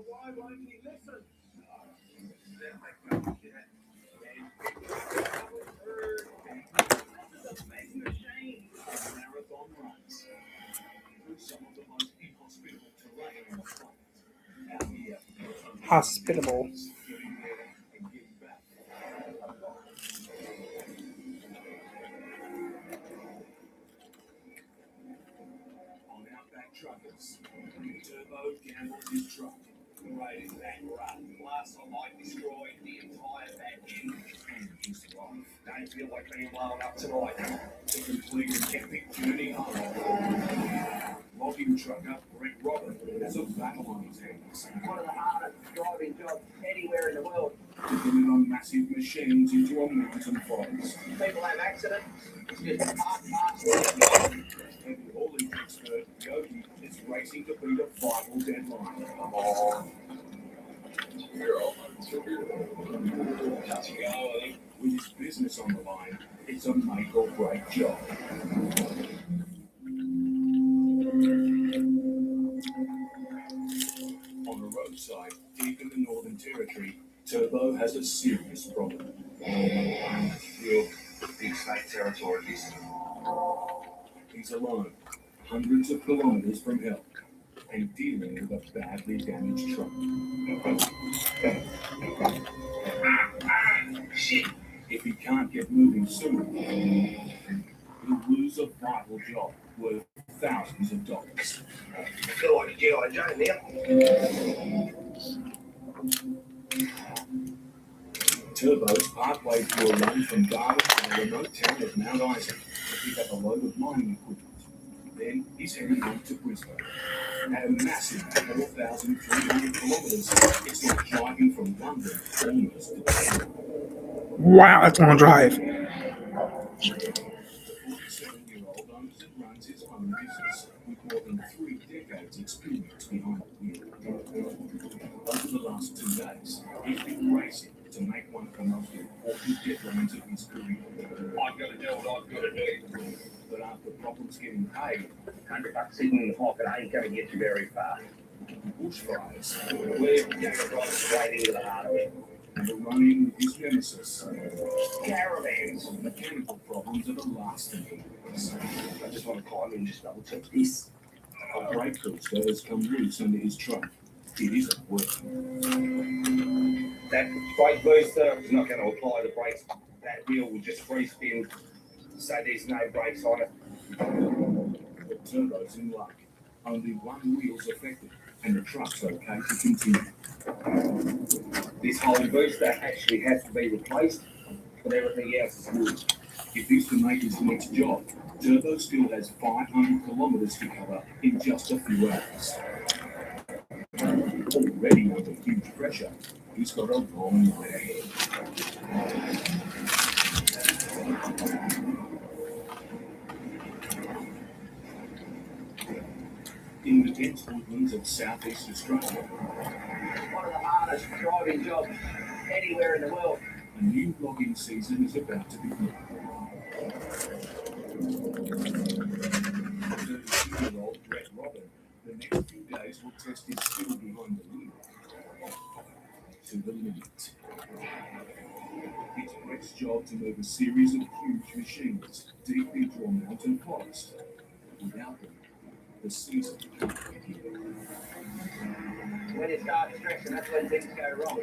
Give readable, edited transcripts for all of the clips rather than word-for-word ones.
Why won't he listen? This is a big machine. Marathon runs through some of the most inhospitable terrain on the planet. Out here, Hospitable. getting there and getting back. On Outback Truckers, Turbo gambled his truck. Right in that run. Last time I destroyed the entire back end and his life. Don't feel like being blown up tonight. To complete an epic journey home. Logging trucker Brett Robin has a battle on his hands. One of the hardest driving jobs anywhere in the world. Depending on massive machines into a mountain forest. People have accidents. It's just a part and the haulage expert Yogi is racing to beat a vital deadline. Come on. With his business on the line, it's a make or break job. On the roadside, deep in the Northern Territory, Turbo has a serious problem. Real big state territory, this. He's alone, hundreds of kilometers from help, and dealing with a badly damaged truck. Shit! If he can't get moving soon, he'll lose a vital job worth thousands of dollars. I feel like a G.I. Joe now. Turbo's partway through a run from Darwin to the remote town of Mount Isa to pick up a load of mining equipment. Then he's heading home to Brisbane. At a massive 4,300 kilometers, it's like driving from London almost to Brisbane. Wow, that's a long drive. The 47-year-old owns and runs his own business with more than 3 decades experience behind the wheel. Over the last 2 days, he's been racing to make one of the most important deadlines of his career. I've got to do what I've got to do. But after problems getting paid, $100 sitting in the pocket ain't going to get you very far. Bushfires, we're going to drive straight into the heart of it. And we're running with his nemesis. Caravans. Mechanical problems are the last thing. I just want to climb in and just double check this. A brake booster has come loose under his truck. It isn't working. That brake booster is not going to apply the brakes. That wheel will just free spin, so there's no brakes on it. The turbo's in luck. Only one wheel's affected, and the truck's okay to continue. This whole booster actually has to be replaced, but everything else is good. If he's to make his next job, Turbo still has 500 kilometers to cover in just a few hours. Already under huge pressure, he's got a long night ahead. In the dense woodlands of southeast Australia, one of the hardest driving jobs anywhere in the world, a new logging season is about to begin. 32-year-old Brett Robin, the next few days will test his skill behind the wheel to the limit. It's Brett's job to move a series of huge machines deep into a mountain forest. Without them, the season can't begin. When it starts stressing, that's when things go wrong.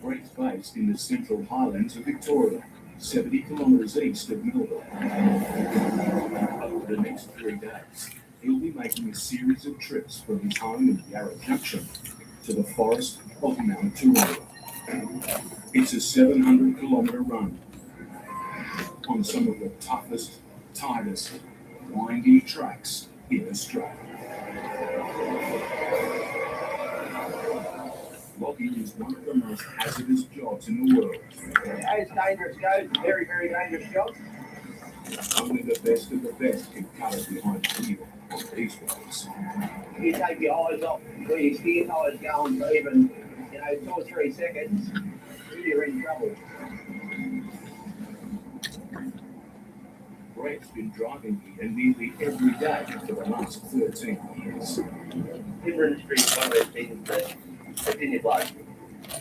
Brett's based in the Central Highlands of Victoria, 70 kilometres east of Melbourne. Over the next 3 days, he'll be making a series of trips from his home in Yarra Junction to the forest of Mount Turbo. It's a 700-kilometre run on some of the toughest, tightest, windy tracks in Australia. Logging is one of the most hazardous jobs in the world. It's dangerous, Joe. Very, very dangerous job. Only the best of the best can cut it behind the wheel on these roads. You take your eyes off where your steer tire's going for even, 2 or 3 seconds, you're in trouble. Brett's been driving here nearly every day for the last 13 years. Timber industry is one of those things that it's in your blood.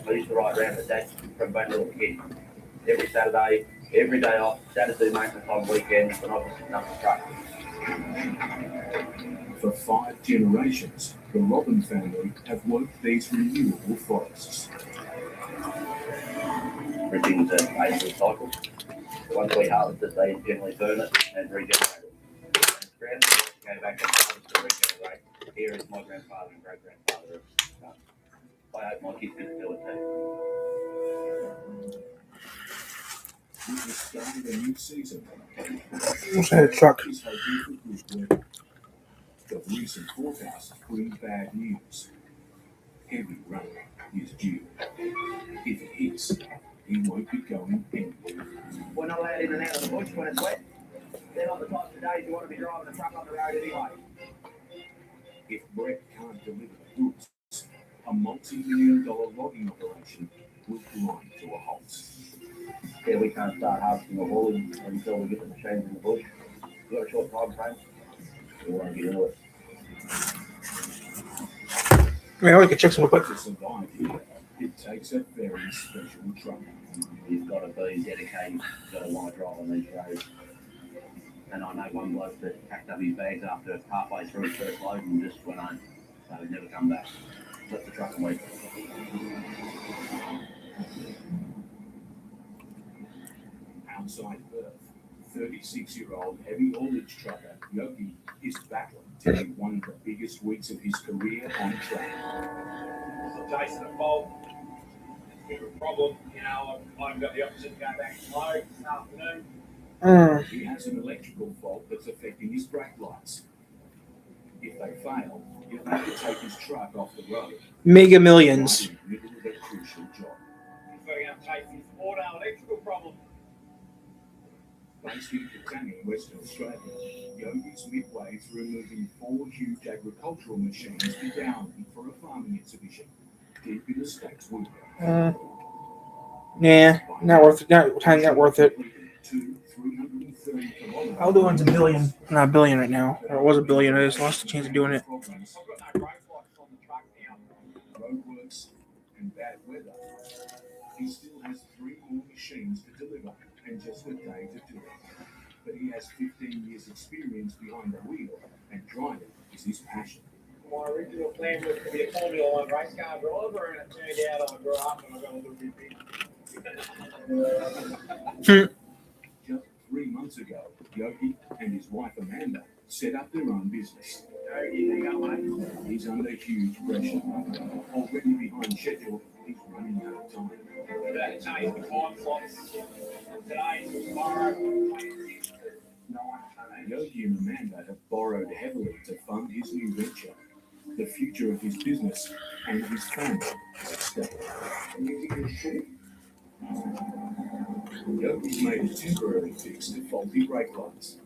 I used to ride around the deck from being a little kid. Every Saturday, every day off, Saturday maintenance on weekends when I was sitting up the truck. For 5 generations, the Robin family have worked these renewable forests. Everything's an annual cycle. Once we harvest it, they generally burn it and regenerate it. When it's grounded, go back and harvest to regenerate. Here is my grandfather and great-grandfather have done. I hope my kids get to do it too. We've started a new season. What's that truck? Is hoping for good weather. The recent forecasts bring bad news. Heavy rain is due. If it hits, he won't be going anywhere. We're not allowed in and out of the bush when it's wet. They're not the types of days you want to be driving a truck on the road anyway. If Brett can't deliver the goods, a multi-million-dollar logging operation will grind to a halt. Yeah, we can't start harvesting or hauling until we get the machines in the bush. We've got a short time frame. We want to get into it. Man, we can check some real quick. To survive here, it takes a very special truck. You've got to be dedicated. You've got to want to drive on these roads. And I know one bloke that packed up his bags after halfway through his first load and just went home. So he's never come back. Left the truck and went. Outside Perth, 36-year-old heavy haulage trucker Yogi is battling to be one of the biggest weeks of his career on track. So Jason at fault. Bit of a problem, I've got the option to go back and load this afternoon. He has an electrical fault that's affecting his brake lights. If they fail, he'll have to take his truck off the road. Mega Millions. Right in the middle of a crucial job. He's got to go and chase this auto electrical problem. Based in Catania, Western Australia, Yogi's midway through moving 4 huge agricultural machines to Downey for a farming exhibition deep in the state's wilderness. Yeah, not worth it. Not worth it. 330 kilometers. I'll do it to billion. Not a billion right now. Or it was a billion. I just lost the chance of doing it. I've got no brake lights on the truck now. Roadworks and bad weather. He still has 3 more machines to deliver and just a day to do it. But he has 15 years experience behind the wheel, and driving is his passion. My original plan was to be a Formula 1 race car driver, and it turned out I grew up and I got a little bit big. Just 3 months ago, Yogi and his wife Amanda set up their own business. He's under huge pressure. Already behind schedule, he's running out of time. That changed the time slots today to tomorrow. Yogi and Amanda have borrowed heavily to fund his new venture. The future of his business and his family is at stake. Yogi's made a temporary fix to faulty brake lights.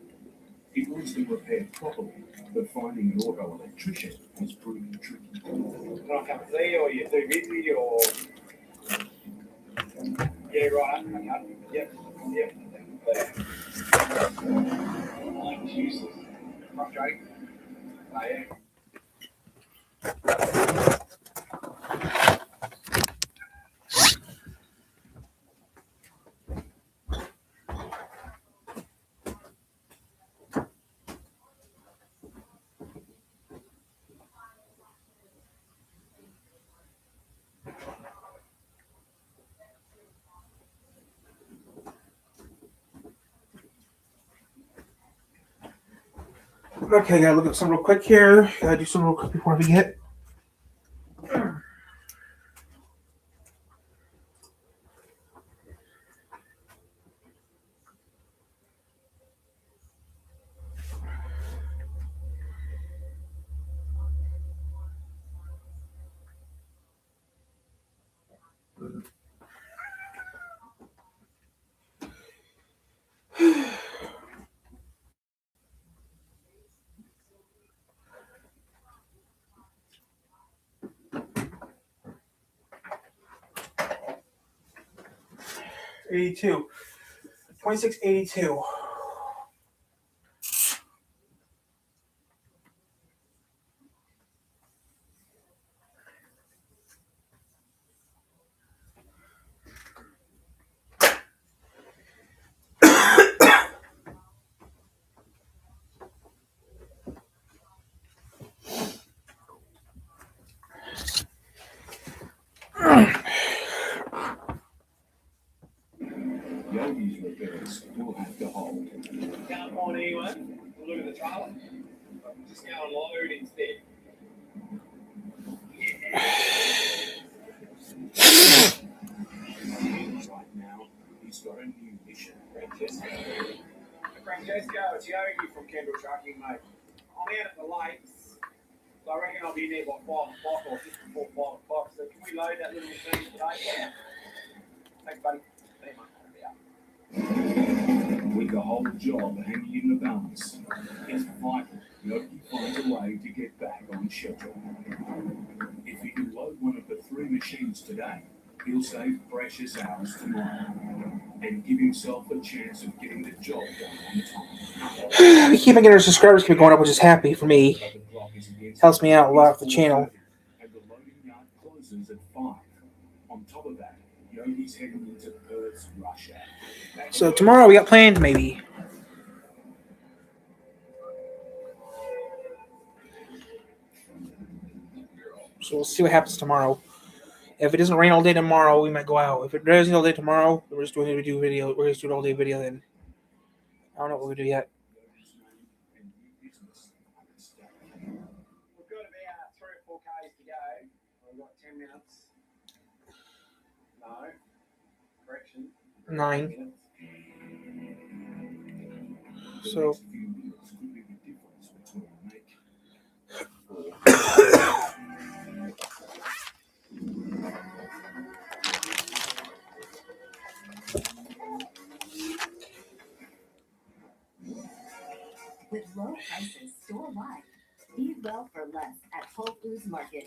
He wants them repaired properly, but finding an auto electrician is proving tricky. Can I come see you, or you're too busy, or... Yeah, right. Okay. Yep. Frustrating. Oh, yeah. Okay, gotta look at some real quick here. Gotta do some real quick before I forget. 82. 2682. Yogi's repairs will have to hold. Can't find anyone. Look at the trailer. Just go and load instead. Right now, he's got a new mission. Francesco, it's Yogi from Kendall Trucking, mate. I'm out at the lakes. So I reckon I'll be in there by 5 o'clock or just before 5 o'clock. So can we load that little machine today? Yeah. Thanks, buddy. See you, mate. With the whole job hanging in the balance, it's vital Yogi finds a way to get back on schedule. If he can load one of the 3 machines today, he'll save precious hours tomorrow and give himself a chance of getting the job done on time. We keep getting our subscribers keep going up, which is happy for me. Helps me out a lot with the channel. And the loading yard closes at 5. On top of that, Yogi's heading into Perth's rush hour. So tomorrow we got planned maybe. So we'll see what happens tomorrow. If it doesn't rain all day tomorrow, we might go out. If it rains all day tomorrow, we're just doing a video. We're just doing an all day video then. I don't know what we're gonna do yet. We've got about 3 or 4 Ks to go. We've got 10 minutes. No. Correction. 9. So With low prices store-wide, eat well for less at Whole Foods Market.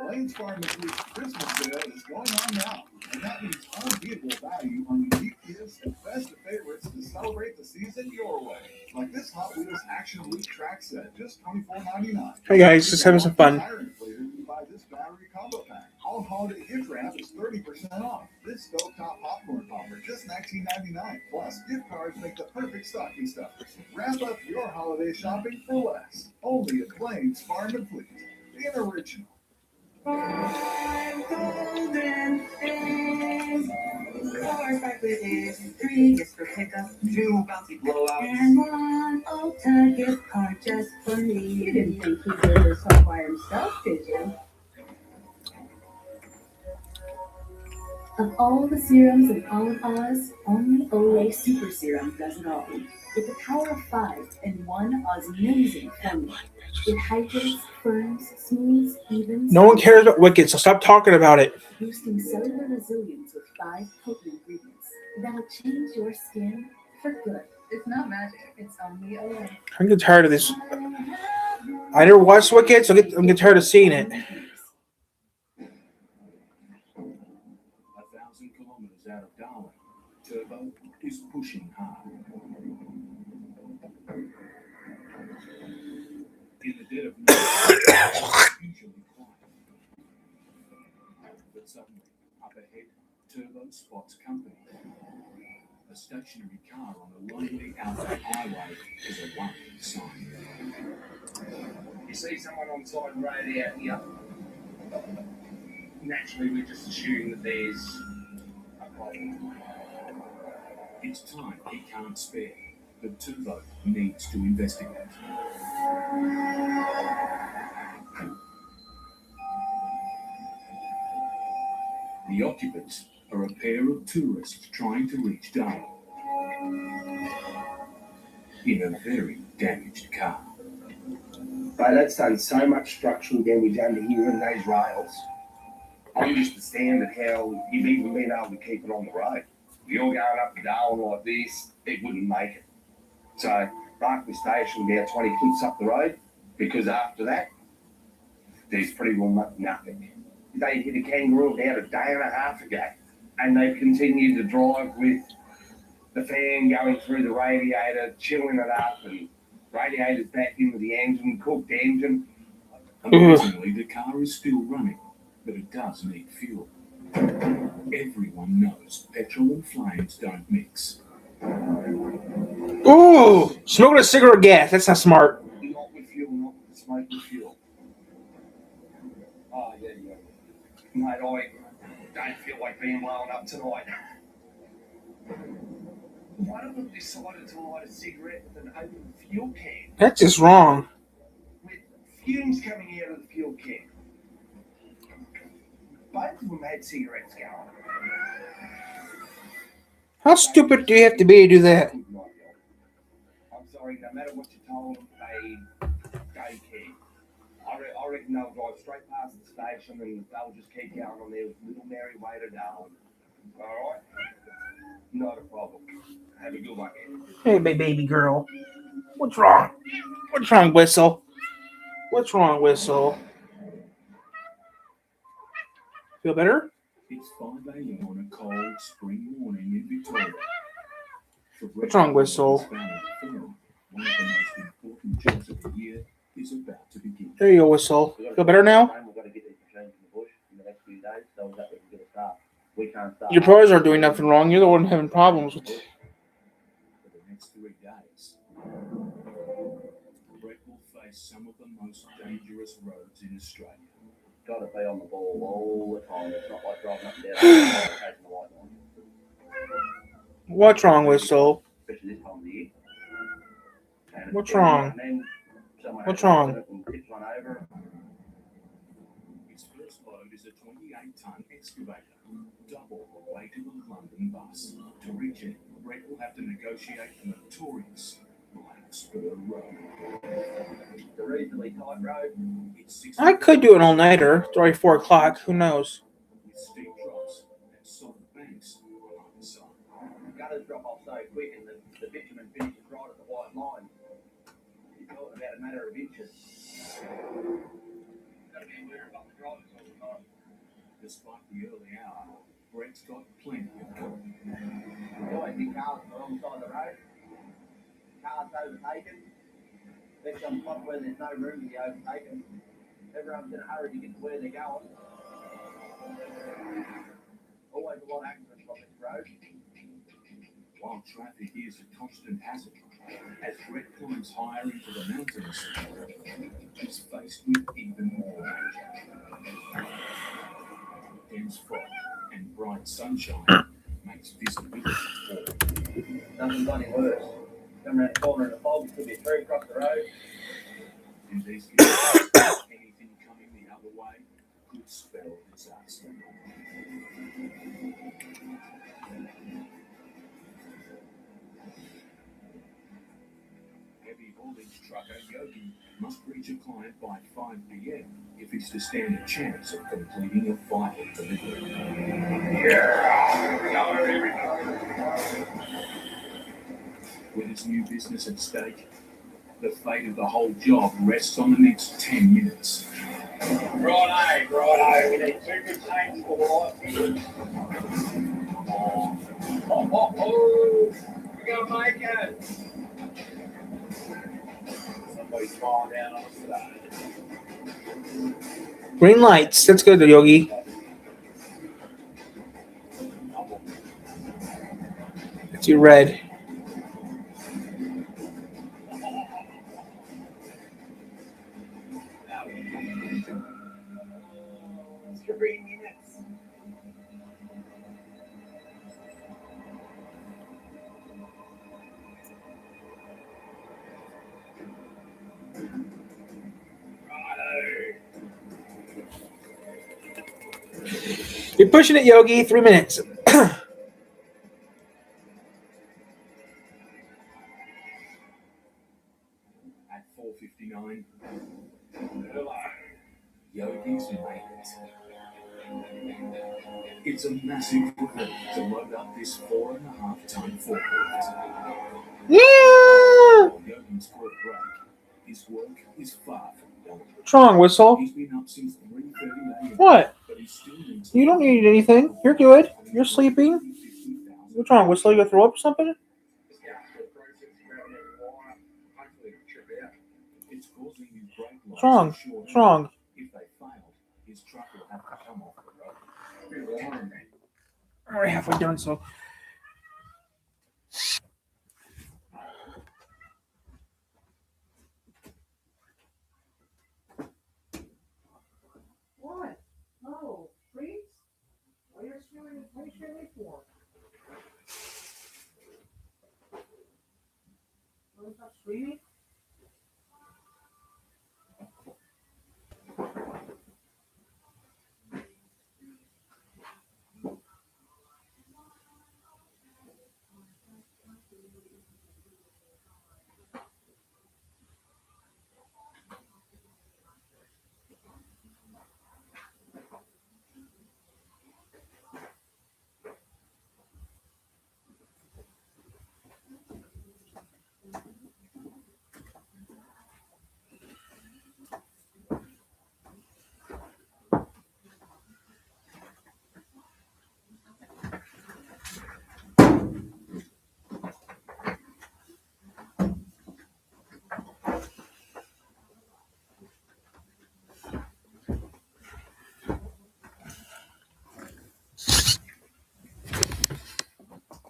Lane's Farm and Foods Christmas sale is going on now, and that means unbeatable value on unique gifts and festive favorites to celebrate the season your way. Like this Hot Wheels Action Loop track set, just $24.99. hey guys, just having some fun. Tire inflator, you buy this battery combo pack. All holiday gift wrap is 30% off. This stovetop popcorn popper, just $19.99. Plus, gift cards make the perfect stocking stuffers. Wrap up your holiday shopping for less. Only at Plains Farm and Fleet. The original. Golden things. 4 packages, 3 gifts for pickup, 2 bouncy blowouts. and 1 Ulta gift card just for me. You didn't think he did this all by himself, did you? Of all the serums in all of Oz, only Olay Super Serum does it all. With the power of 5 and 1 osmosing formula. It hydrates, firms, smooths, evens. No one cares about Wicked, so stop talking about it. Boosting cellular resilience with 5 potent ingredients that'll change your skin for good. It's not magic, it's only Olay. I'm getting tired of this. I never watched Wicked, so I'm getting tired of seeing it. 1,000 kilometers out of Darwin, Turbo is pushing hard. In the dead of night, usually quiet. But suddenly, up ahead, Turbo spots company. A stationary car on a lonely outer highway is a warning sign. You see someone on the side of the road out here. Naturally, we just assume that there's a problem. It's time he can't spare, but Turbo needs to investigate. The occupants are a pair of tourists trying to reach Darwin in a very damaged car. But that's done so much structural damage under here in those rails. I'm just astounded how you've even been able to keep it on the road. If you're going up to Darwin like this, it wouldn't make it. So Barclay Station about 20 clicks up the road, because after that, there's pretty well nothing. They hit a kangaroo about a day and a half ago. and they've continued to drive with the fan going through the radiator, chilling it up, and radiators back into the engine, cooked engine. Amazingly, the car is still running, but it does need fuel. Everyone knows petrol and flames don't mix. Ooh, smoking a cigarette gas. That's not smart. Not with fuel, not with smoke with fuel. Oh, yeah. Mate, I don't feel like being blown up tonight. Why don't we decide to light a cigarette with an open fuel can? That's just wrong. With fumes coming out of the fuel can. Both of them had cigarettes going. How stupid do you have to be to do that? I'm sorry, no matter what you told them, they don't care. I reckon they'll drive straight past the station and they'll just keep going on their little merry way to Darwin. Alright? Not a problem. Have a good one. Hey, baby girl. What's wrong? What's wrong, Whistle? What's wrong, Whistle? Feel better? It's 5 a.m. on a cold spring morning in Victoria. What's wrong, Whistle? One of the most important jobs of the year is about to begin. There you go, Whistle. Feel better now? We've got to get these machines in the bush in the next few days so that we can get a start. We can't start. Your pros aren't doing nothing wrong. You're the one having problems with. For the next 3 days, Brett will face some of the most dangerous roads in Australia. Got to be on the ball all the time. It's not like driving up and down chasing the white line. What's wrong, Whistle? Especially this time of the year. And What's wrong? And then someone What's has wrong? it and tips one over. His first load is a 28-ton excavator, double the weight of a London bus. To reach it, Brett will have to negotiate the notorious Black Spur Road. It's a reasonably tight road. It's 60 I could do an all-nighter. It's already 4 o'clock. Who knows? with steep drops and soft banks on either side. Gutters drop off so quick and the bitumen finishes right at the white line. You're talking about a matter of inches. Gotta be aware of the drivers all the time. Despite the early hour, Brett's got plenty of coffee. You always see cars on the wrong side of the road. Cars overtaken. Especially on spots where there's no room to be overtaken. Everyone's in a hurry to get to where they're going. Always a lot of accidents on this road. While traffic is a constant hazard, as Brett climbs higher into the mountains, he's faced with even more danger. Dense fog and bright sunshine makes visibility poor. Nothing's any worse. Come around the corner in the fog, could be a tree across the road. In these conditions, anything coming the other way could spell disaster. Heavy haulage trucker Yogi must reach a client by 5 p.m. if he's to stand a chance of completing a vital delivery. With his new business at stake, the fate of the whole job rests on the next 10 minutes. Righto. We need 2 good chains for the light. Oh. We're going to make it. Somebody's falling down on us today. Green lights. That's good, Yogi. It's your red. It's 3 minutes. You're pushing it, Yogi. 3 minutes. At 4:59, Yogi's made it. It's a massive relief to load up this 4.5-ton forklift. Yeah. While Yogi's caught a break, his work is far from done. What's wrong, Whistle? He's been up since 3:30 a.m. What? But he still needs You don't need anything. You're good. and You're sleeping? What's wrong? Whistle, you gonna throw up or something? It's causing you great What's wrong? loss of short What's wrong? If they fail, his truck will have to come off the road. I'm already halfway done, so. What? Oh, treats? What are you screaming for? Want to stop screaming?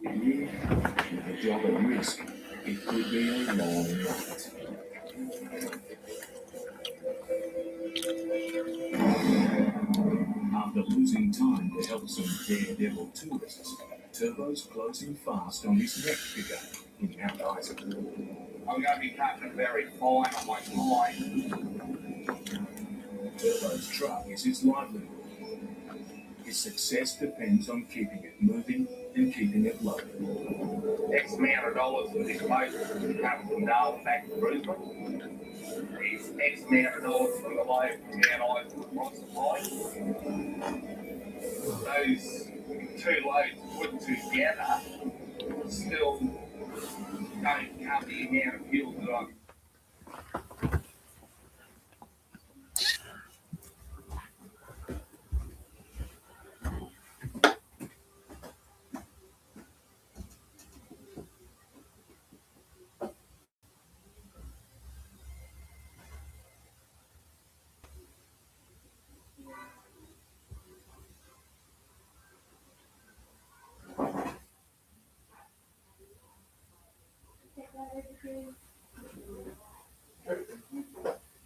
A job at risk. It could be a long night. After losing time to help some daredevil tourists, Turbo's closing fast on his next figure in Mount Isa. I'm going to be cutting it very fine on my time. Turbo's truck is his livelihood. His success depends on keeping it moving and keeping it loaded. X amount of dollars for this boat to come from Darwin back to Brisbane. It's X amount of dollars from the load from Mount Isa across the line. Those two loads put together still don't cover the amount of fuel that I'm.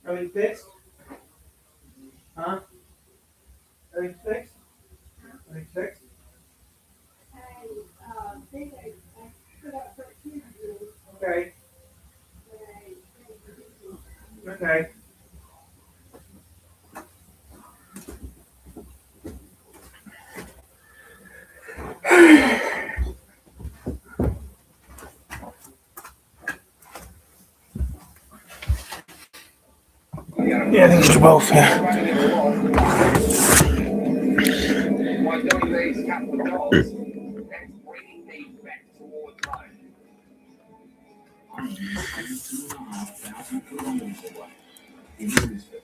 Everything fixed? Huh? Everything fixed? Everything fixed? Okay. Okay. Yeah, I think it's both, yeah. By doing these couple of jobs, that's bringing me back towards home. I'm 2,500 kilometers away in Brisbane,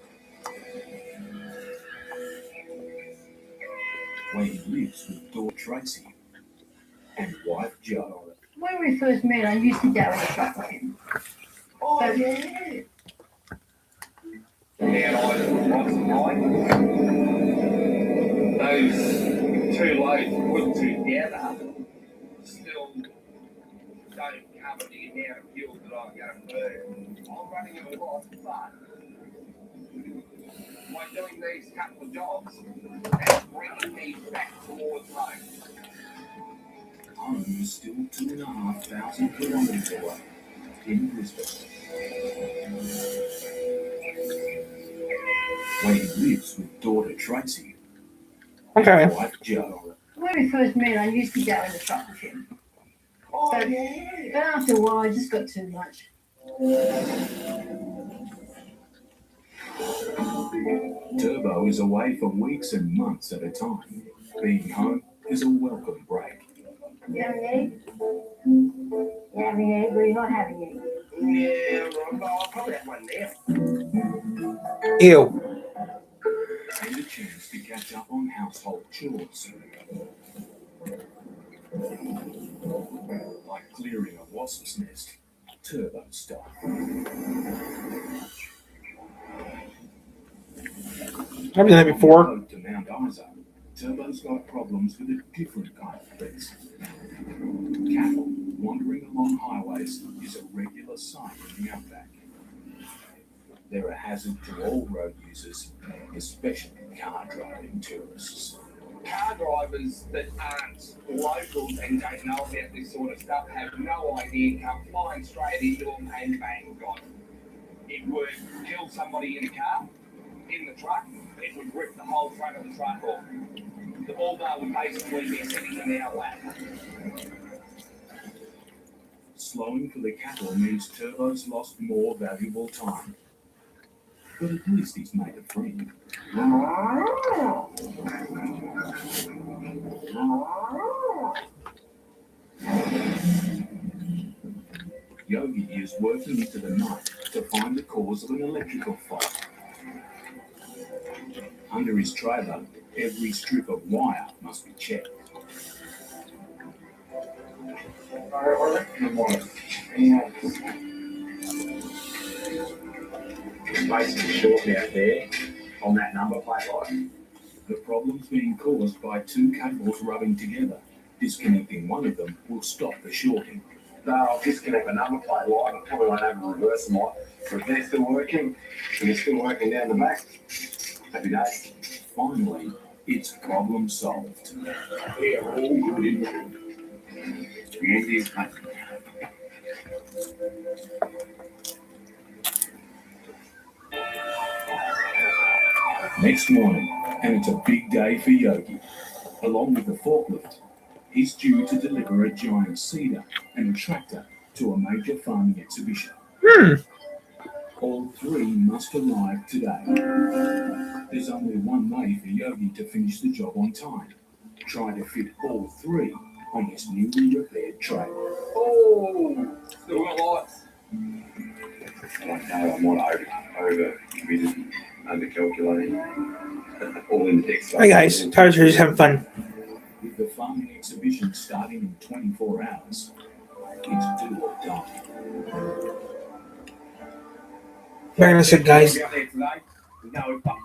where he lives with daughter Tracy and wife Jo. When we first met, I used to go in the truck with him. Oh, yeah. Mount Isa across the line. Those two loads put together still don't cover the amount of fuel that I'm going to burn. I'm running at a loss, but by doing these couple of jobs, that's bringing me back towards home. I'm still 2,500 kilometers away in Brisbane, where he lives with daughter Tracy Okay. and wife Jo. When we first met, I used to go in the truck with him. Oh, yeah. But after a while, I just got too much. Turbo is away for weeks and months at a time. Being home is a welcome break. You having egg? You having egg or you not having egg? Yeah, I'll probably have one now. Ew. And a chance to catch up on household chores. Like clearing a wasp's nest, turbo style. I've done that before. On the road to Mount Isa, Turbo's got problems with a different kind of threats. Cattle wandering along highways is a regular sight in the outback. They're a hazard to all road users, especially car driving tourists. Car drivers that aren't locals and don't know about this sort of stuff have no idea, come flying straight into them and bang, gone. It would kill somebody in a car, in the truck, it would rip the whole front of the truck off. The ball bar would basically be sitting in our lap. Slowing for the cattle means Turbo's lost more valuable time. But at least he's made a friend. Yogi is working into the night to find the cause of an electrical fault. Under his trailer, every strip of wire must be checked. It's basically short out there on that number plate light. The problem's being caused by two cables rubbing together. Disconnecting one of them will stop the shorting. I'll disconnect the number plate light. I probably won't have a reverse light. But if they're still working, and they're still working down the back, happy days. Finally, it's problem solved. Yeah, all good. The end is mate. Next morning, and it's a big day for Yogi. Along with the forklift, he's due to deliver a giant cedar and a tractor to a major farming exhibition. All three must arrive today. There's only one way for Yogi to finish the job on time. Try to fit all three on his newly repaired trailer. Oh, still got lights. I don't know, I'm not over committed, under calculating. All in the text. Hi guys, Tyler's here just having fun. With the farming exhibition starting in 24 hours, it's do or die. Like I said, guys, Out there today, we know we've done.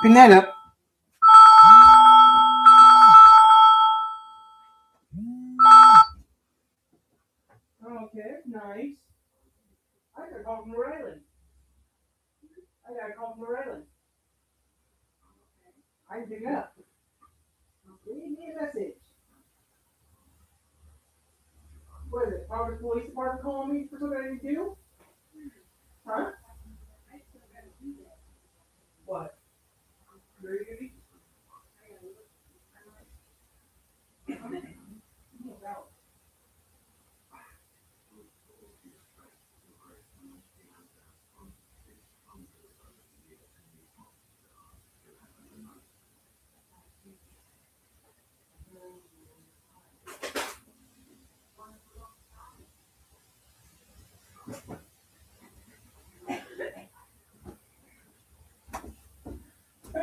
picking that up. Okay, nice. I got a call from Raylan. I can pick it up. Leave me a message. What is it? Providence Police Department calling me for something I didn't do? Huh? What? Jury duty?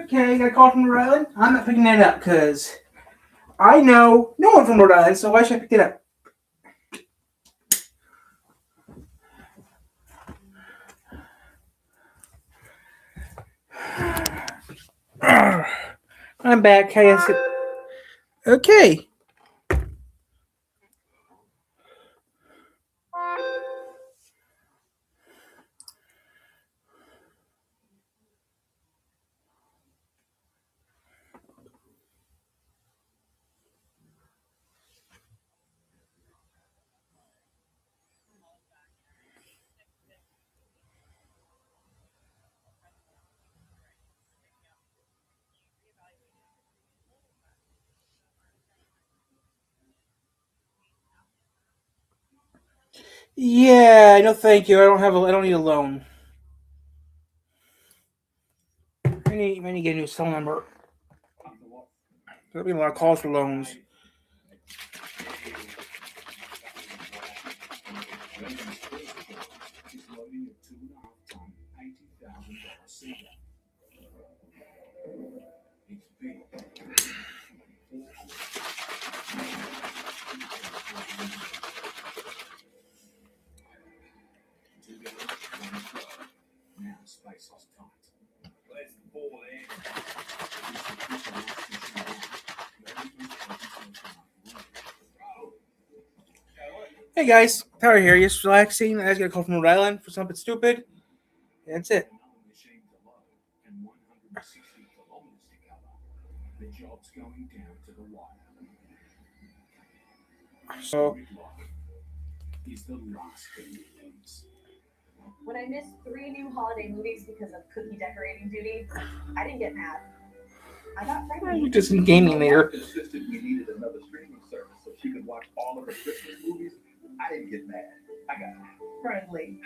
Okay, got a call from Rhode Island. I'm not picking that up because I know no one from Rhode Island, so why should I pick it up? I'm back. Hey, I said, okay. Yeah, no, thank you. I don't need a loan. I need to get a new cell number. There'll be a lot of calls for loans. Is loading a 2.5-ton, $80,000 seeder. It's big. Two guys, one throw. Now space is tight. Let's ball in. Hey guys, Tyler here. Just relaxing. I just got a call from Rhode Island for something stupid. That's it. Another machine to load and 160 kilometers to cover. The job's going down to the wire. So, Gridlock is the last thing it needs. When I missed 3 new holiday movies because of cookie decorating duty, I didn't get mad. I got friendly. we did some gaming later. Insisted we needed another streaming service so she could watch all of her Christmas movies. I didn't get mad. I got Friendly.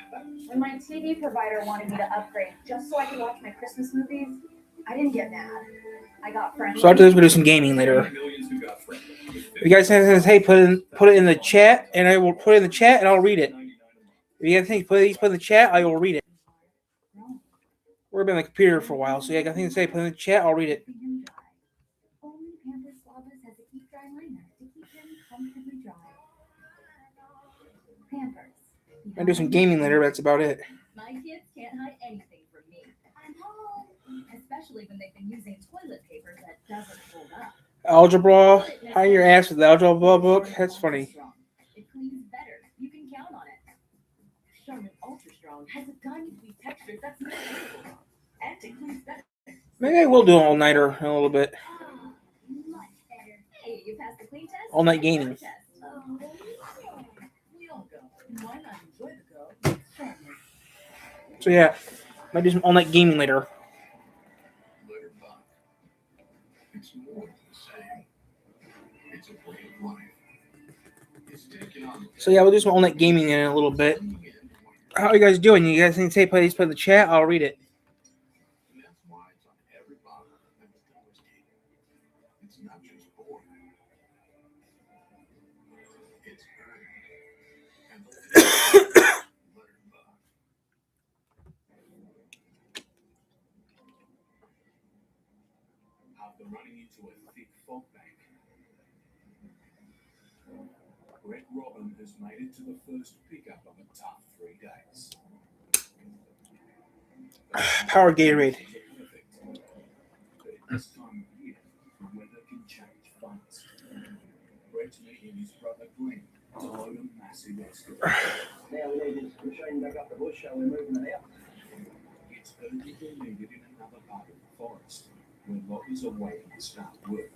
When my TV provider wanted me to upgrade just so I could watch my Christmas movies, I didn't get mad. I got friendly. So after this, we'll do some gaming later. millions who got friendly. If you guys says, hey, put it in the chat, and I will put it in the chat, and I'll read it. If you guys think put it in the chat, I will read it. We've been on the computer for a while, so you got things to say, put it in the chat, I'll read it. Only Pampers Swabbers has a heat dry liner to keep them comfortably dry. Pampers. I'm gonna do some gaming later, but that's about it. My kids can't hide anything from me. I'm home. Especially when they've been using toilet paper that doesn't hold up. Algebra, hide your ass with the algebra book. That's funny. It cleans better. You can count on it. Charlotte Ultra Strong has a diamond sweet texture that's not visible. And it cleans better. Maybe I will do an all-nighter in a little bit. Much better. Hey, you passed the clean test? All-night gaming. Test. Oh, we all go. Why not enjoy the go? Charlotte. So yeah, might do some all-night gaming later. It's more than the same. It's a way of life. It's taken on. So yeah, we'll do some all-night gaming in a little bit. How are you guys doing? You guys think say please put in the chat? I'll read it. And that's why it's on every bottle of the whiskey. It's not just born. It's earned. And the Butterbug. After running into a thick fog bank, Brett Robin has made it to the first pickup of a tough 3 days. Power Gatorade. This time of year, the weather can change fast. Brett's meeting his brother Glenn to load a massive excavator. Now we need this machine back up the bush, so we're moving it out. It's urgently needed in another part of the forest, where loggers are waiting to start work.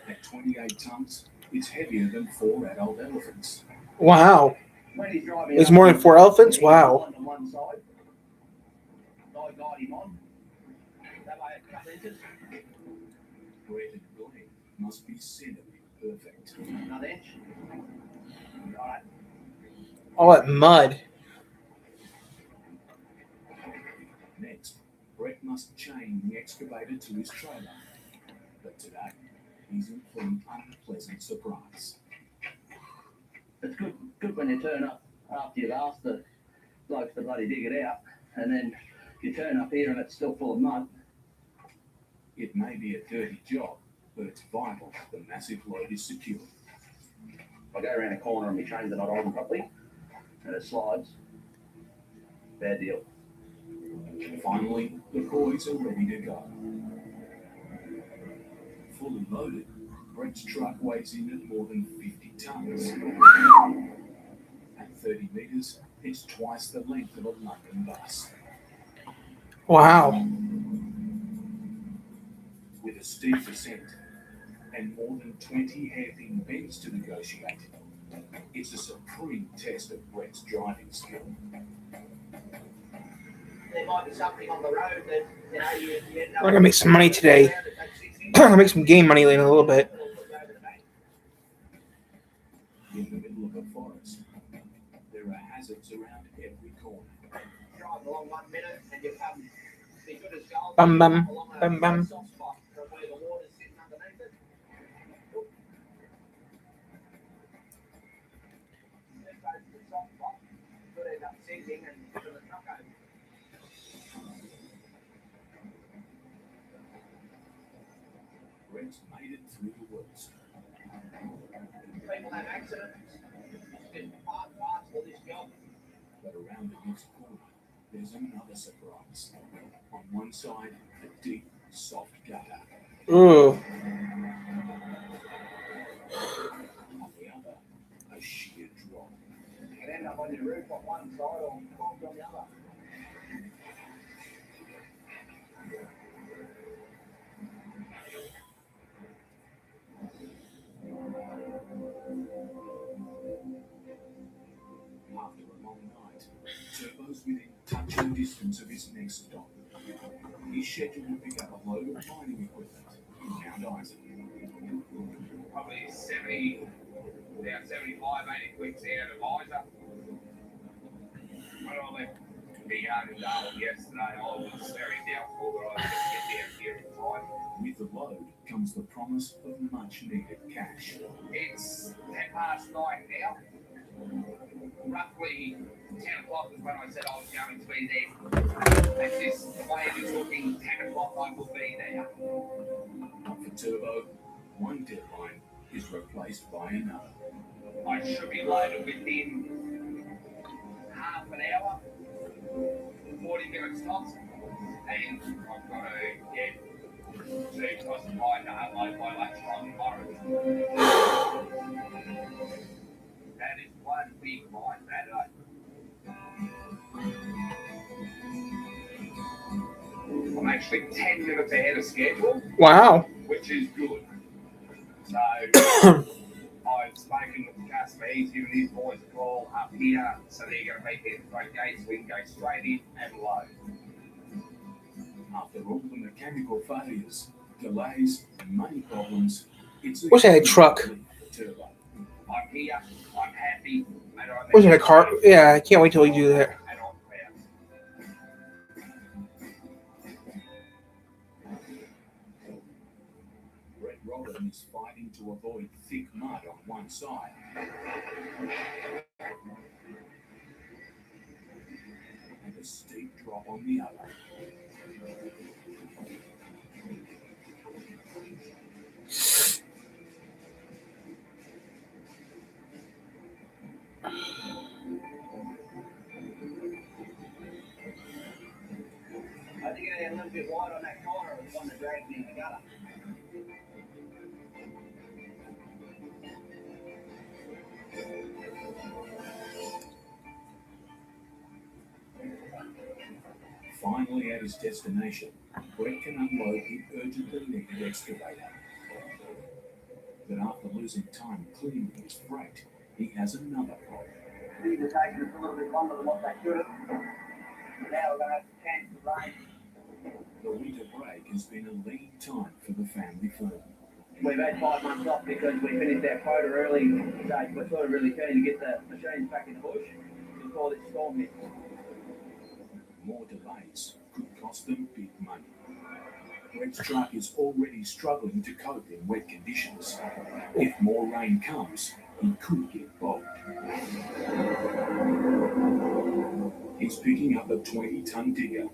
At 28 tons, it's heavier than 4 adult elephants. Wow. When he's driving It's up, more than 4 elephants? he's Wow. on one side. I guide him on. That way a couple inches. Brett and Glenn must be centimetre perfect. Another inch. Alright. All that mud. Next, Brett must chain the excavator to his trailer. But today, he's in for an unpleasant surprise. It's good when you turn up after you've asked the blokes to bloody dig it out, and then you turn up here and it's still full of mud. It may be a dirty job, but it's vital the massive load is secure. I go around a corner and my chains are not holding properly, and it slides. Bad deal. Finally, the boys are ready to go. Fully loaded, Brett's truck weighs in at more than 50 tons. At 30 metres, it's twice the length of a London bus. Wow. With a steep descent and more than 20 hairpin bends to negotiate, it's a supreme test of Brett's driving skill. There might be something on the road that, you end up... I'm gonna make some money today. I'm gonna make some game money in a little bit. In the middle of a forest, there are hazards around every corner. Drive along 1 minute and you come be good as gold. Bum bum. Along a Bum bum. soft spot from where the water's sitting underneath it. Then goes to the soft spot. Could end up sinking and pushing the truck over. Brett's made it through the worst. People have accidents. It's part and parcel of this job. But around the next corner, there's another surprise. On one side, a deep, soft gutter. Ooh. On the other, a sheer drop. You can end up on your roof on one side or on the other. After a long night, Turbo's within touching distance of his next stop. He's scheduled to pick up a load of mining equipment in Mount Isa. Probably 70, about 75, 80 clicks out of Isa. When I left the yard in Darwin yesterday, I was very doubtful that I was going to get down here in time. With the load comes the promise of much needed cash. It's 10 past 9 now. Roughly 10 o'clock is when I said I was going to be there. As this plan is looking, 10 o'clock I will be there. But for Turbo, one deadline is replaced by another. I should be loaded within half an hour, 40 minutes tops, and I've got to get to Classified to unload by lunchtime tomorrow. That is one big mine, that I'm actually 10 minutes ahead of schedule. Wow. Which is good. So I've spoken with the customer. He's given his boys a call up here, so they're going to meet me at the front gate so we can go straight in and load. After all the mechanical failures, delays, and money problems, it's Wish I had a truck. for Turbo. I'm here. I'm happy. Wish I had a car. Yeah, I can't wait till we do that. And I'm proud. Brett Robin is fighting to avoid thick mud on one side. And a steep drop on the other. I think I get a little bit wide on that corner. one that dragged me in the gutter. Finally at his destination, Brett can unload the urgently needed excavator. But after losing time cleaning his freight, he has another problem. These are taking us a little bit longer than what they should have. Now we're going to have to cancel the rain. The winter break has been a lean time for the family firm. We've had 5 months off because we finished our quota early, so we're sort of really keen to get the machines back in the bush before this storm hits. More delays could cost them big money. Brett's truck is already struggling to cope in wet conditions. If more rain comes, he could get bogged. He's picking up a 20-ton digger.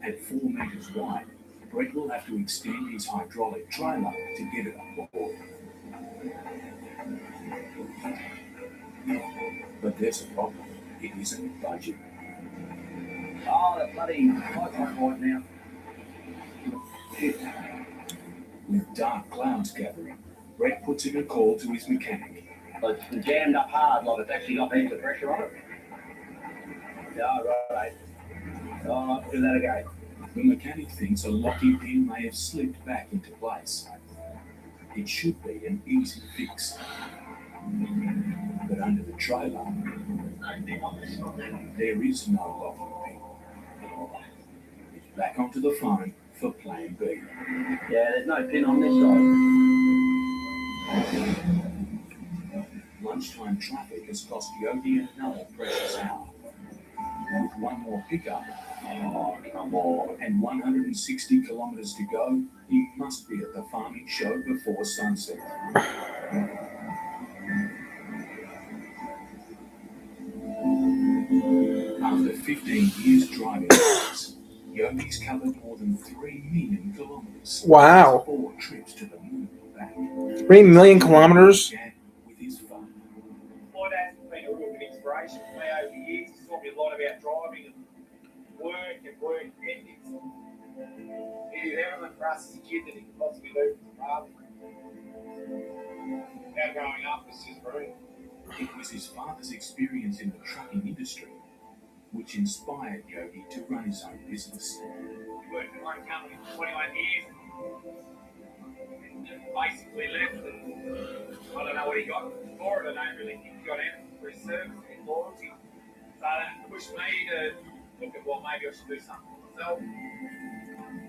At 4 meters wide, Brett will have to extend his hydraulic trailer to get it up board. But there's a problem. It isn't budget. Oh, the bloody lights on right now. With dark clouds gathering, Brett puts in a call to his mechanic. It's jammed up hard, like it's actually got extra pressure on it. Yeah, right. Oh, do that again. The mechanic thinks a locking pin may have slipped back into place. It should be an easy fix. But under the trailer, there is no locking pin. He's back onto the phone for plan B. Yeah, there's no pin on this side. Lunchtime traffic has cost Yogi another precious hour. With one more pickup, and 160 kilometers to go, he must be at the farming show before sunset. After 15 years driving cars, Yogi's covered more than 3 million kilometers. Wow. 4 trips to the moon and back. 3 million kilometers? With his phone. My dad's been a real big inspiration for me over the years. He's taught me a lot about driving and work ethics. He did everything for us as a kid that he could possibly do for his father. Now growing up was just brilliant. It was his father's experience in the trucking industry which inspired Yogi to run his own business. He worked at one company for 21 years and basically left. And I don't know what he got for it. I don't really think he got anything for his service and loyalty. So that pushed me to look at, well, maybe I should do something for myself.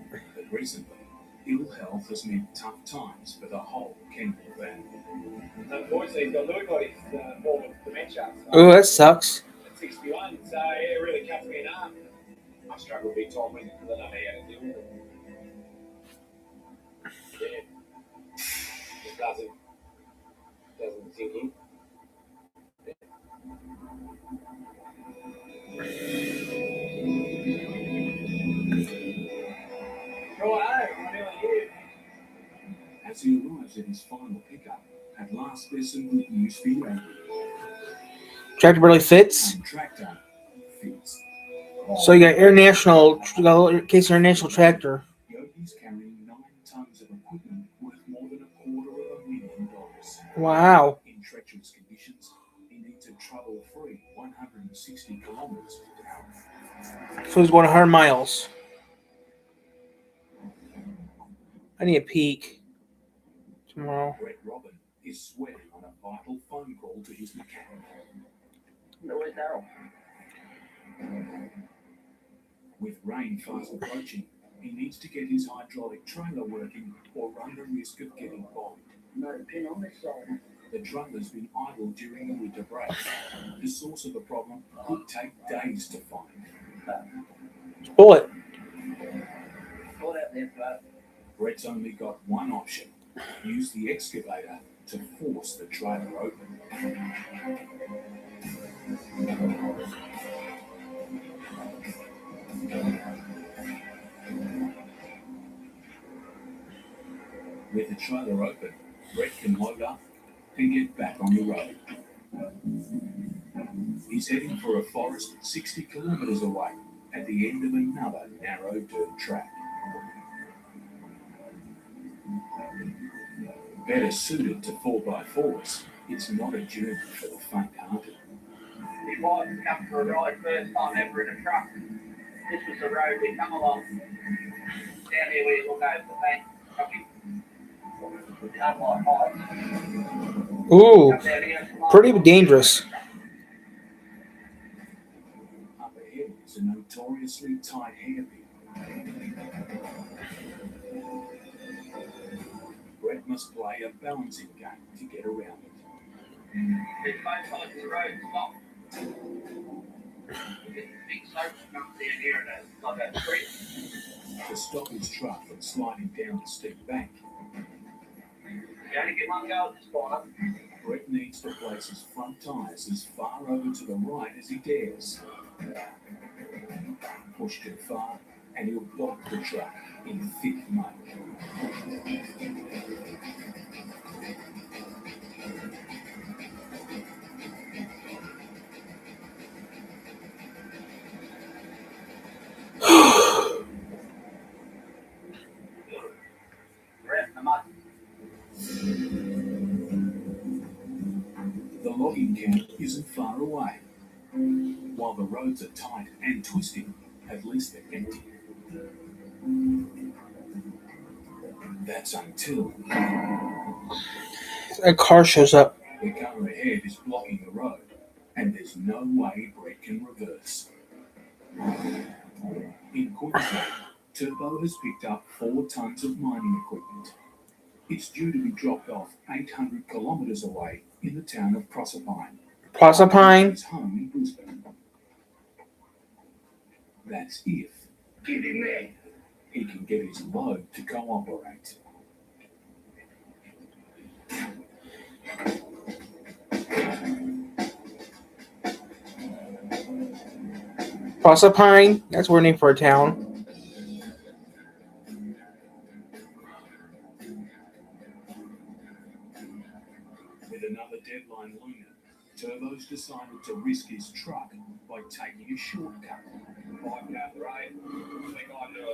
But recently, ill health has meant tough times for the whole Kendall family. Unfortunately, he's got Lewy body's form of dementia. So Oh, that sucks. at 61, so yeah, it really cuts me in half. I struggle big time with it because I don't know how to deal with it. Yeah. It doesn't sink in. Right, I'm nearly here. As he arrives at his final pickup, at last there's some good news for Yogi. Tractor barely fits. And tractor fits. So you got international, case of international tractor. Yogi's carrying 9 tons of equipment worth more than $250,000. Wow. In treacherous conditions, he needs a trouble-free 160 kilometers to town. So he's going 100 miles. I need a peek tomorrow. Brett Robin is sweating on a vital phone call to his mechanic. Where's Daryl? With rain fast approaching, he needs to get his hydraulic trailer working or run the risk of getting bogged. No pin on this side. The trailer's been idle during the winter break. The source of the problem could take days to find. Pull it. Pull it out there, bud. Brett's only got one option. Use the excavator to force the trailer open. With the trailer open, Brett can load up and get back on the road. He's heading for a forest 60 kilometers away at the end of another narrow dirt track. Better suited to 4x4s, it's not a journey for the faint-hearted. If I was coming for a ride first time ever in a truck, this was the road we come along. Down here where you look over the bank, probably unlike heights. Ooh, Come down here, pretty dangerous. Up ahead is a notoriously tight hairpin. Brett must play a balancing game to get around it. There's both sides of the road stop. There's a big soap comes down here and it's like a street. To stop his truck from sliding down the steep bank, You only get one go at this corner. Brett needs to place his front tyres as far over to the right as he dares. Push too far, and he'll block the truck in thick mud. We're out in the mud. The logging camp isn't far away. While the roads are tight and twisting, at least they're empty. That's until A car shows up. the car ahead is blocking the road, and there's no way Brett can reverse. In Queensland, Turbo has picked up 4 tons of mining equipment. It's due to be dropped off 800 kilometres away in the town of Proserpine. Proserpine. His home in Brisbane. That's if Get in there. he can get his load to cooperate. Proserpine. That's a weird name for a town. With another deadline looming, Turbo's decided to risk his truck by taking a shortcut. Bike down the road. We got into a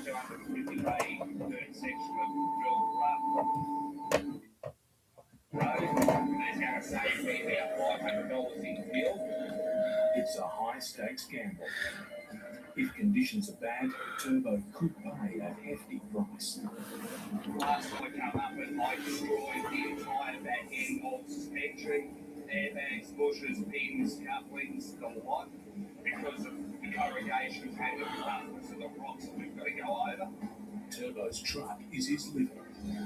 250k third section of drill road. That's going to save me about $500 in fuel. It's a high-stakes gamble. If conditions are bad, Turbo could pay a hefty price. Last time I come up and I destroyed the entire back end of suspension, airbags, bushes, pins, couplings, the lot, because of the corrugation and the roughness of the rocks that we've got to go over. Turbo's truck is his living.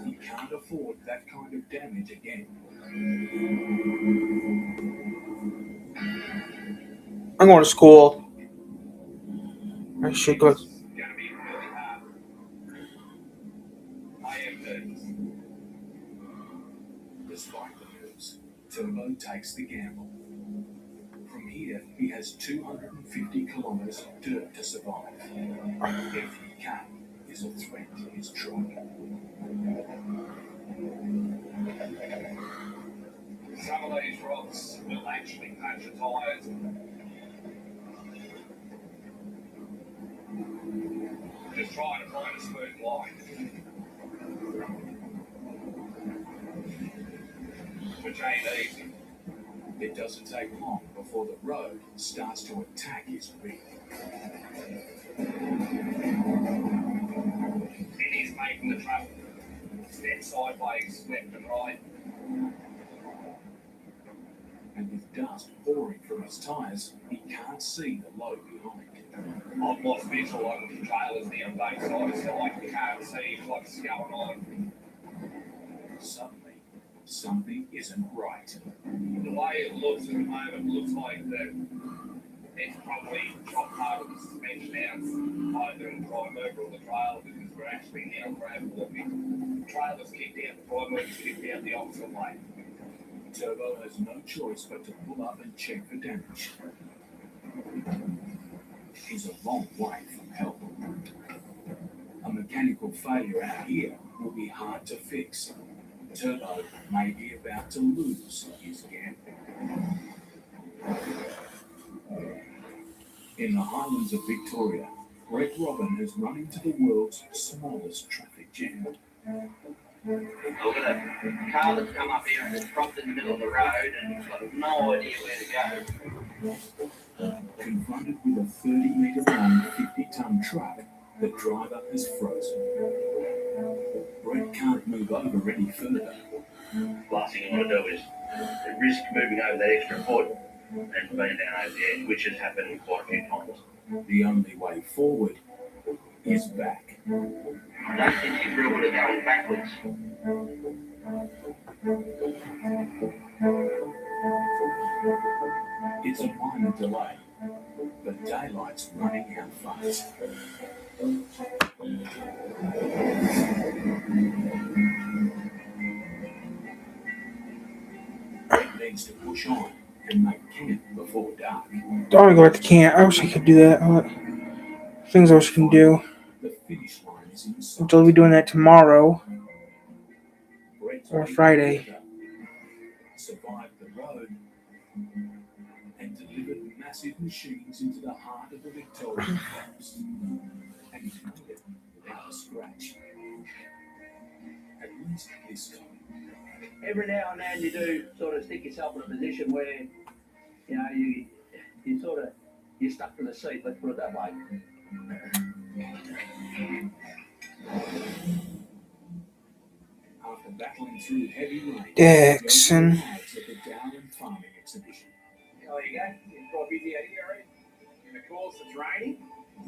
He can't afford that kind of damage again. I'm going to school. I should go. It's going to be really hard. I am nervous. Despite the nerves, Turbo takes the gamble. From here, he has 250 kilometres of dirt to survive. Every cut is a threat to his truck. Some of these rocks will actually punch your tyres. Just trying to find a smooth line. Which ain't easy. It doesn't take long before the road starts to attack his rear. It is making the truck step sideways, left and right. And with dust pouring from his tyres, he can't see the load behind. I've lost visual on the trailers down both sides, so I can't see what's going on. Suddenly, something isn't right. The way it looks at the moment looks like that it's probably dropped part of the suspension out, either in the drive over or the trailer, because we're actually now gravel looking. The trailer's kicked out, the drive over's kicked out the opposite way. Turbo has no choice but to pull up and check for damage. He's a long way from help. A mechanical failure out here will be hard to fix. Turbo may be about to lose his gamble. In the Highlands of Victoria, Brett Robin has run into the world's smallest traffic jam. Look at a car that's come up here and it's dropped in the middle of the road and it's got no idea where to go. Confronted with a 30-metre long, 50-tonne truck, the driver has frozen. Brett can't move over any further. Last thing you want to do is risk moving over that extra foot and being down over the edge, which has happened quite a few times. The only way forward is back. I don't think he's real good at going backwards. It's a minor delay, but daylight's running out fast. Brett needs to push on and make camp before dark. Don't want to go back to camp. I wish I could do that. Things I wish I can do. The finish line is in sight. I'll be doing that tomorrow Brett's or ready to Friday. survived the road and delivered massive machines into the heart of the Victorian forest. And he's made it without a scratch. At least this time. Every now and then you do sort of stick yourself in a position where, you know, you sort of, you're stuck to the seat, let's put it that way. After battling through heavy rain, Dixon. at the Darwin farming exhibition. Oh, there you go. It's quite busy out here already. And of course, it's raining.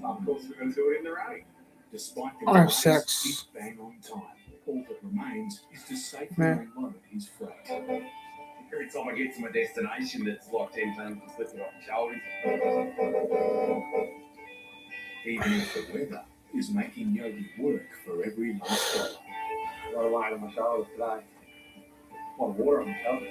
Of course, we're going to do it in the rain. Despite the I have delays, sex. he's bang on time. All that remains is to safely Man. unload his freight. Every time I get to my destination, that's like 10 times to slip it off my shoulders. Even if the weather is making Yogi work for every last dollar. A lot of weight on my shoulders today. A lot of water on my shoulders.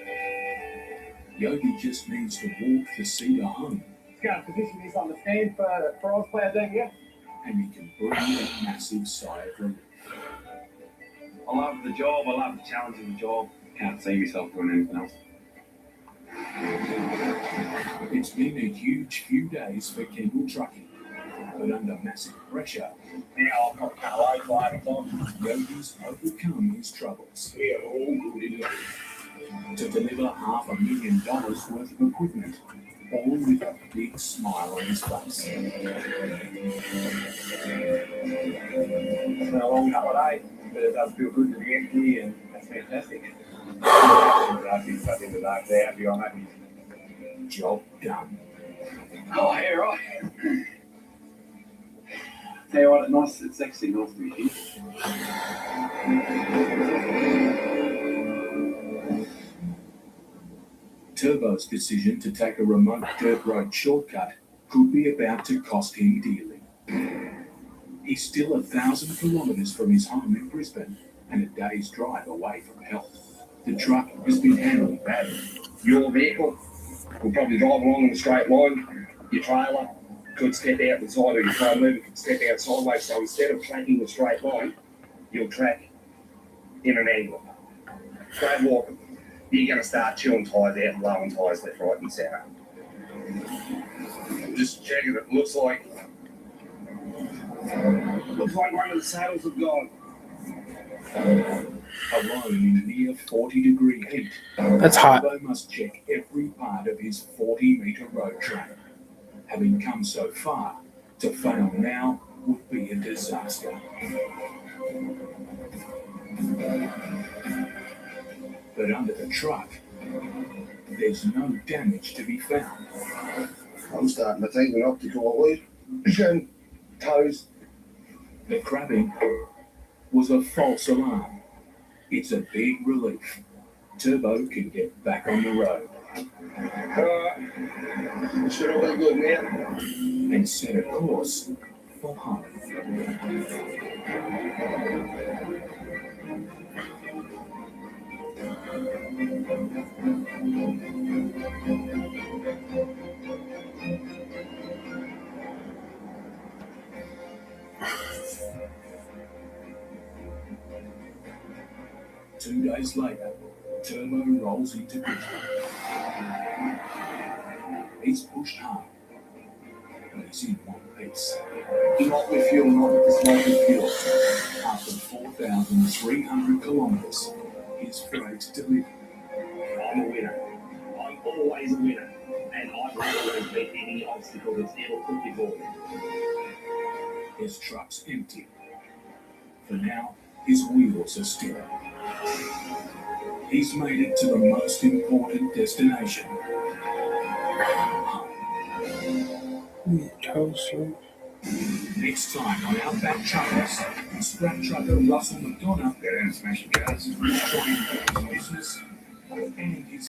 Yogi just needs to walk the cedar home, Let's go and position this on the stand for Osplayer, don't you? and he can breathe a massive sigh of relief. I love the job, I love the challenge of the job. Can't see myself doing anything else. It's been a huge few days for Kendall Trucking, but under massive pressure, Now I've got car load lighting on. Yogi's overcome his troubles. We are all good in life. To deliver $500,000 worth of equipment, all with a big smile on his face. It's been a long holiday, but it does feel good to be empty, and that's fantastic. I think at the end of the day, they're happy, I'm happy. Job done. Oh, yeah, right. Tell you what, it's sexy, nice to be here. Turbo's decision to take a remote dirt road shortcut could be about to cost him dearly. He's still 1,000 kilometres from his home in Brisbane and a day's drive away from health. The truck has been handled badly. Your vehicle will probably drive along in a straight line. Your trailer could step out the side, or your car mover could step out sideways. So instead of tracking the straight line, you'll track in an angle. Straight walk. You're going to start chewing tyres out and blowing tyres left, right, and centre. Just checking it. Looks like one of the saddles have gone. Alone in near 40-degree heat, That's hot. Turbo must check every part of his 40-metre road train. Having come so far, to fail now would be a disaster. But under the truck, there's no damage to be found. I'm starting to think an optical illusion. Toes. The crabbing was a false alarm. It's a big relief. Turbo can get back on the road It should all be good now. and set a course for home. Two days later, Turbo rolls into Brisbane. He's pushed hard, but he's in one piece. Not with fuel, not with this not with fuel. After 4,300 kilometres, his freight's delivered. I'm a winner. I'm always a winner. And I've always beat any obstacle that's ever put before me. His truck's empty. For now, his wheels are still. He's made it to the most important destination. Toaster. Next time on Outback Truckers, scrap trucker Russell McDonough Get in and smash your cars. is trying to get his business and his